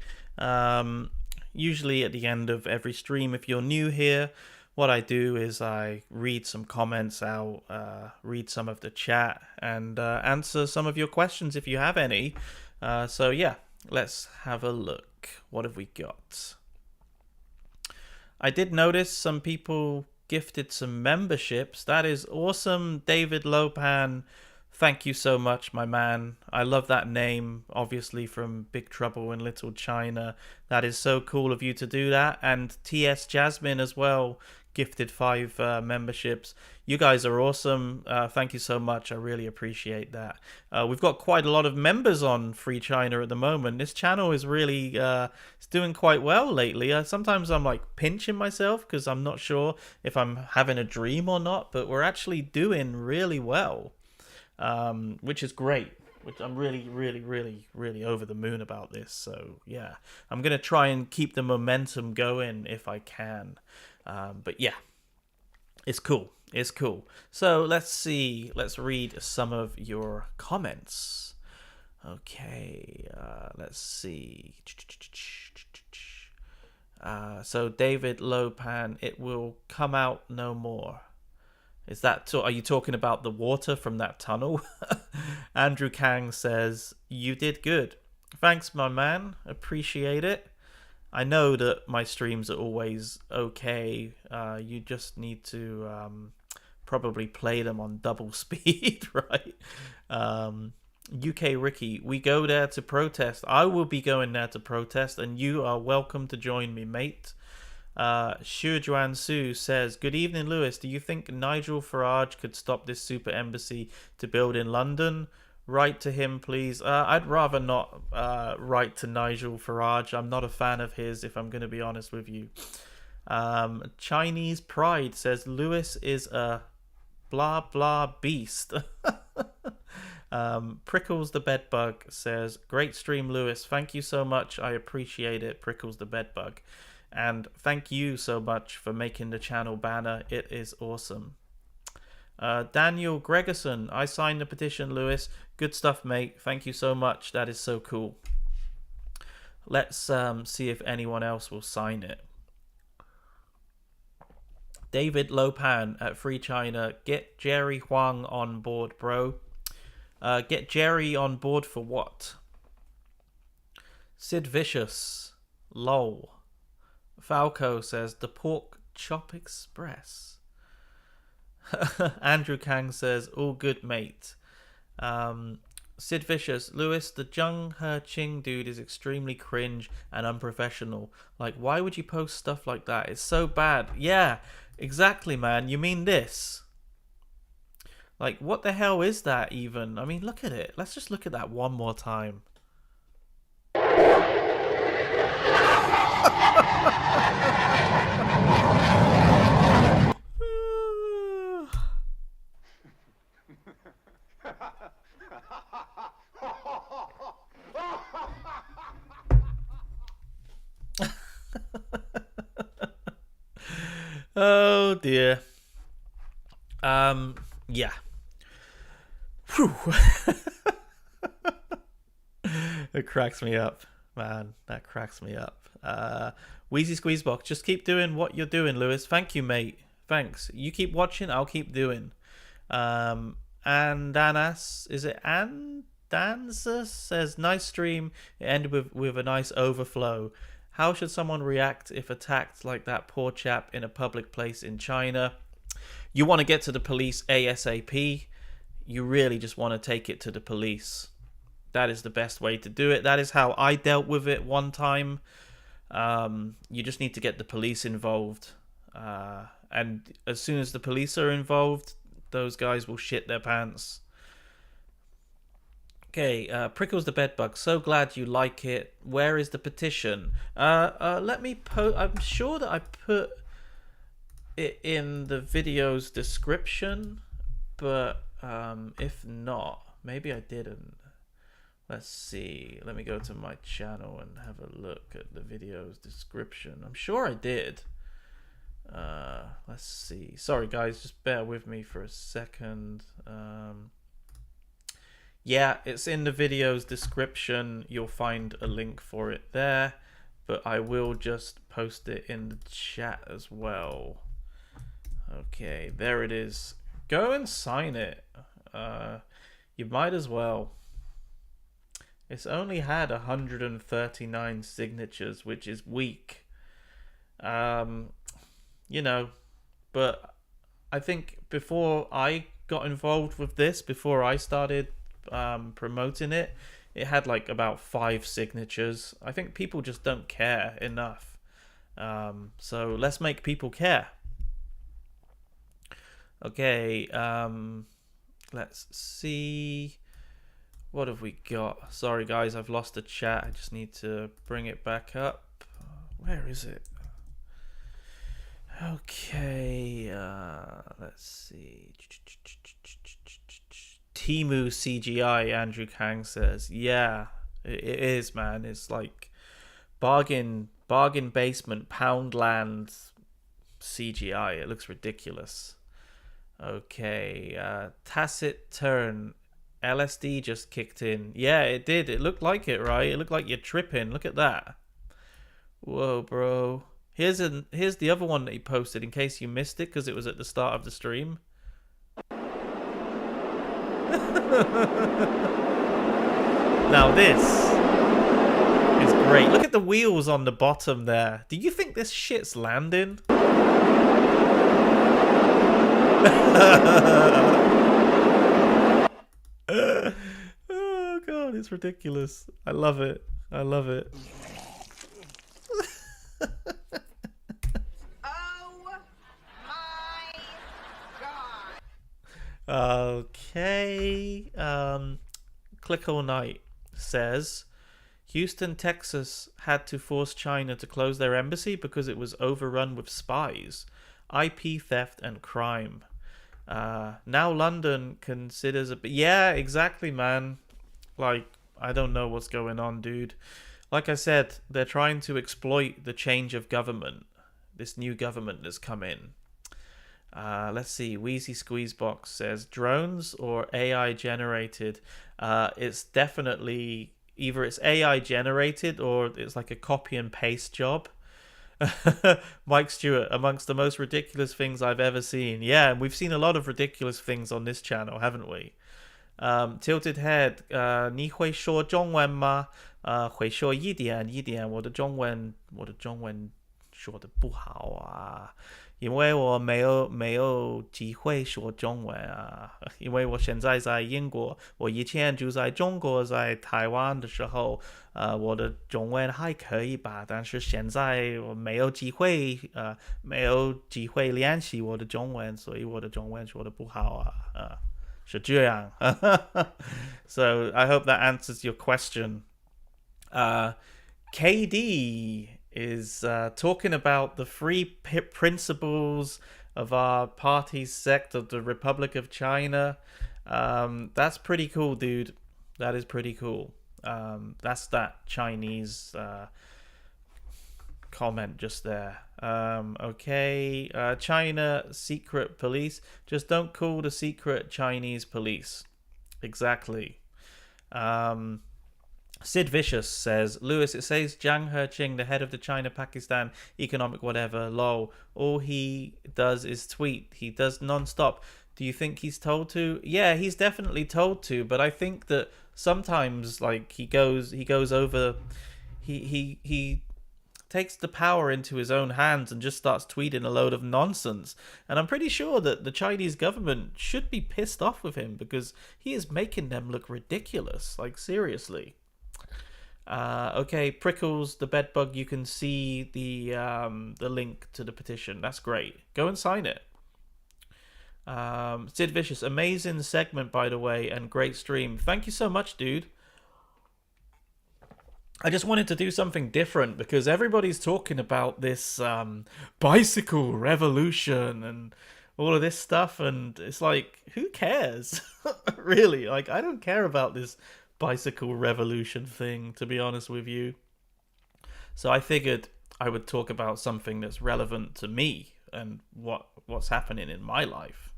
Usually at the end of every stream, if you're new here, what I do is I read some comments out, read some of the chat, and answer some of your questions if you have any. So yeah, let's have a look. What have we got? I did notice some people gifted some memberships. That is awesome. David Lopan, thank you so much, my man. I love that name, obviously from Big Trouble in Little China. That is so cool of you to do that. And TS Jasmine as well gifted 5 memberships. You guys are awesome. Thank you so much. I really appreciate that. We've got quite a lot of members on Free China at the moment. This channel is really it's doing quite well lately. Sometimes I'm like pinching myself because I'm not sure if I'm having a dream or not, but we're actually doing really well, which is great. Which I'm really over the moon about this. So yeah, I'm gonna try and keep the momentum going if I can. But yeah, it's cool. It's cool. So let's see. Let's read some of your comments. Okay, let's see. So David Lopan, it will come out no more. Is that, are you talking about the water from that tunnel? Andrew Kang says, you did good. Thanks, my man. Appreciate it. I know that my streams are always okay. You just need to probably play them on double speed, right? UK Ricky, we go there to protest. I will be going there to protest, and you are welcome to join me, mate. Xu Juan Su says, good evening, Lewis. Do you think Nigel Farage could stop this super embassy to build in London? Write to him, please. I'd rather not write to Nigel Farage. I'm not a fan of his, if I'm going to be honest with you. Chinese Pride says, Lewis is a blah blah beast. Prickles the Bedbug says, great stream, Lewis. Thank you so much. I appreciate it, Prickles the Bedbug. And thank you so much for making the channel banner. It is awesome. Daniel Gregerson, I signed the petition, Lewis. Good stuff, mate. Thank you so much. That is so cool. Let's see if anyone else will sign it. David Lopan at Free China. Get Jerry Huang on board, bro. Get Jerry on board for what? Sid Vicious. Lol. Falco says, the Pork Chop Express. Andrew Kang says, all good, mate. Sid Vicious, Lewis, the Zheng He Qing dude is extremely cringe and unprofessional. Like, why would you post stuff like that? It's so bad. Yeah, exactly, man. You mean this? Like, what the hell is that even? I mean, look at it. Let's just look at that one more time. Oh dear. Yeah. Whew. It cracks me up, man. That cracks me up. Wheezy Squeezebox, just keep doing what you're doing, Lewis. Thank you, mate. Thanks. You keep watching, I'll keep doing. And Danas, is it Danza says, nice stream. It ended with a nice overflow. How should someone react if attacked like that poor chap in a public place in China? You want to get to the police ASAP. You really just want to take it to the police. That is the best way to do it. That is how I dealt with it one time. You just need to get the police involved. And as soon as the police are involved, those guys will shit their pants. Okay, Prickles the Bedbug. So glad you like it. Where is the petition? Let me I'm sure that I put it in the video's description, but if not, maybe I didn't. Let's see. Let me go to my channel and have a look at the video's description. I'm sure I did. Let's see. Sorry guys, just bear with me for a second. Yeah, it's in the video's description. You'll find a link for it there, but I will just post it in the chat as well. Okay, there it is. Go and sign it. You might as well. It's only had 139 signatures, which is weak. You know, but I think before I got involved with this, before I started promoting it, it had like about 5 signatures. I think people just don't care enough. So let's make people care. Okay, let's see. What have we got? Sorry guys, I've lost the chat. I just need to bring it back up. Where is it? Okay, let's see. Timu CGI, Andrew Kang says. Yeah, it is, man. It's like bargain basement, Poundland CGI. It looks ridiculous. Okay, Tacit Turn. LSD just kicked in. Yeah, it did. It looked like it, right? It looked like you're tripping. Look at that. Whoa, bro. Here's the other one that he posted in case you missed it because it was at the start of the stream. Now this is great. Look at the wheels on the bottom there. Do you think this shit's landing? Oh god, it's ridiculous. I love it. I love it. Okay. Click All Night says Houston, Texas had to force China to close their embassy because it was overrun with spies, IP theft and crime. Now London considers yeah, exactly, man. Like, I don't know what's going on, dude. Like I said, they're trying to exploit the change of government. This new government that's come in. Let's see. Wheezy Squeezebox says drones or AI generated. It's definitely either it's AI generated or it's like a copy and paste job. Mike Stewart, amongst the most ridiculous things I've ever seen. Yeah, and we've seen a lot of ridiculous things on this channel, haven't we? Tilted Head, 你会说中文吗？会说一点，我的中文说得不好啊。因为我没有机会说中文啊，因为我现在在英国，我以前就在中国，在台湾的时候，我的中文还可以吧，但是现在我没有机会练习我的中文，所以我的中文说得不好啊，是这样。So I hope that answers your question. KD is talking about the three principles of our party's sect of the Republic of China. That's pretty cool, dude. That is pretty cool. That's that Chinese comment just there. Okay, China secret police. Just don't call the secret Chinese police. Exactly. Sid Vicious says, Lewis, it says Jiang He-ching, the head of the China-Pakistan economic whatever, lol. All he does is tweet. He does non-stop. Do you think he's told to? Yeah, he's definitely told to, but I think that sometimes, like, he goes over, he takes the power into his own hands and just starts tweeting a load of nonsense. And I'm pretty sure that the Chinese government should be pissed off with him because he is making them look ridiculous. Like, seriously. Okay, Prickles, the bedbug, you can see the link to the petition. That's great. Go and sign it. Sid Vicious, amazing segment, by the way, and great stream. Thank you so much, dude. I just wanted to do something different because everybody's talking about this bicycle revolution and all of this stuff, and it's like, who cares? Really, like, I don't care about this bicycle revolution thing, to be honest with you. So I figured I would talk about something that's relevant to me and what's happening in my life.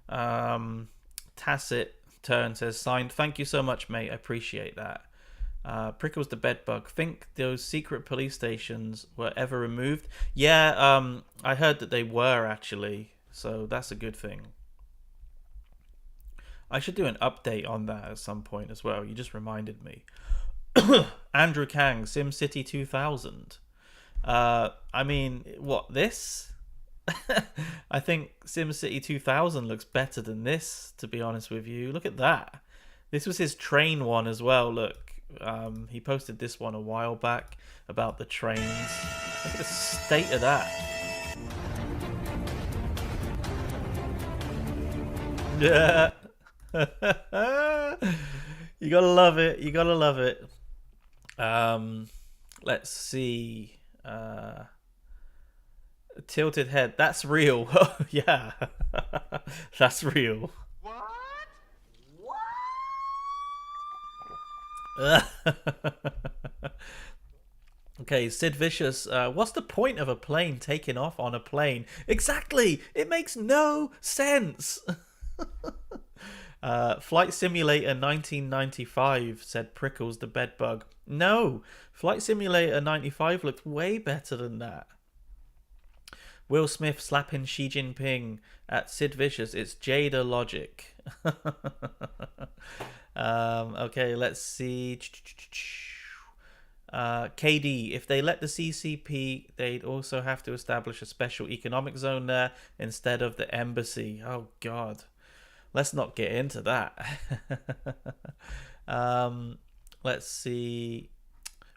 Tacit Turn says, signed. Thank you so much, mate. I appreciate that. Prickles the bedbug. Think those secret police stations were ever removed? Yeah, I heard that they were, actually. So that's a good thing. I should do an update on that at some point as well. You just reminded me. Andrew Kang, SimCity 2000. I mean, what, this? I think SimCity 2000 looks better than this, to be honest with you. Look at that. This was his train one as well, look. He posted this one a while back about the trains. Look at the state of that. Yeah. You gotta love it. You gotta love it. Let's see. Tilted head. That's real. Yeah. That's real. Okay, Sid Vicious. What's the point of a plane taking off on a plane? Exactly. It makes no sense. Flight Simulator 1995, said Prickles the bedbug. No, Flight Simulator 95 looked way better than that. Will Smith slapping Xi Jinping at Sid Vicious. It's Jada logic. Okay, let's see. KD, if they let the CCP, they'd also have to establish a special economic zone there instead of the embassy. Oh, God. Let's not get into that. Let's see.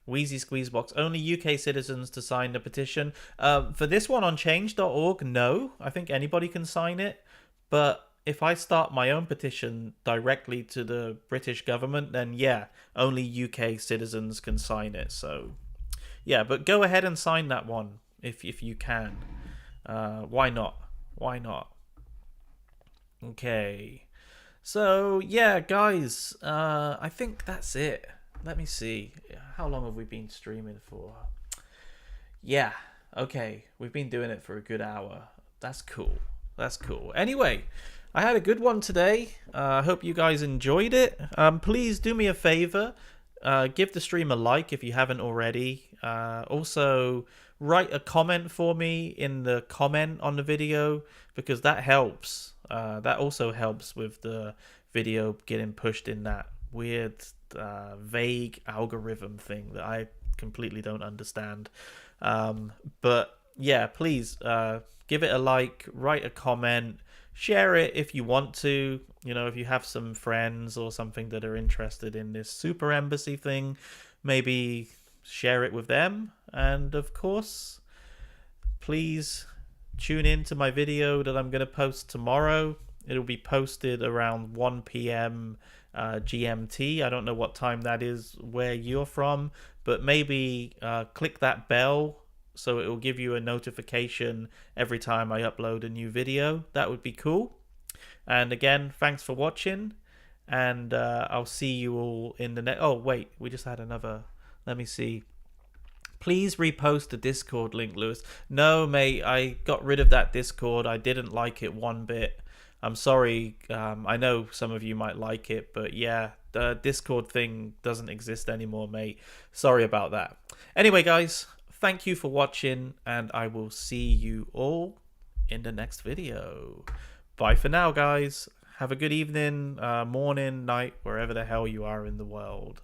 Wheezy Squeezebox. Only UK citizens to sign the petition. For this one on change.org, no. I think anybody can sign it. But if I start my own petition directly to the British government, then yeah, only UK citizens can sign it. So yeah, but go ahead and sign that one if you can. Why not? Why not? Okay. So yeah, guys, I think that's it. Let me see. How long have we been streaming for? Yeah, okay. We've been doing it for a good hour. That's cool. That's cool. Anyway, I had a good one today. I hope you guys enjoyed it. Please do me a favor. Give the stream a like if you haven't already. Also, write a comment for me in the comment on the video because that helps. That also helps with the video getting pushed in that weird, vague algorithm thing that I completely don't understand. But yeah, please give it a like, write a comment, share it if you want to. You know, if you have some friends or something that are interested in this super embassy thing, maybe share it with them. And of course, please tune in to my video that I'm going to post tomorrow. It'll be posted around 1 p.m. GMT. I don't know what time that is where you're from, but maybe click that bell so it will give you a notification every time I upload a new video. That would be cool. And again, thanks for watching, and I'll see you all in the next... Oh, wait, we just had another... Let me see. Please repost the Discord link, Lewis. No, mate, I got rid of that Discord. I didn't like it one bit. I'm sorry. I know some of you might like it, but yeah, the Discord thing doesn't exist anymore, mate. Sorry about that. Anyway, guys, thank you for watching, and I will see you all in the next video. Bye for now, guys. Have a good evening, morning, night, wherever the hell you are in the world.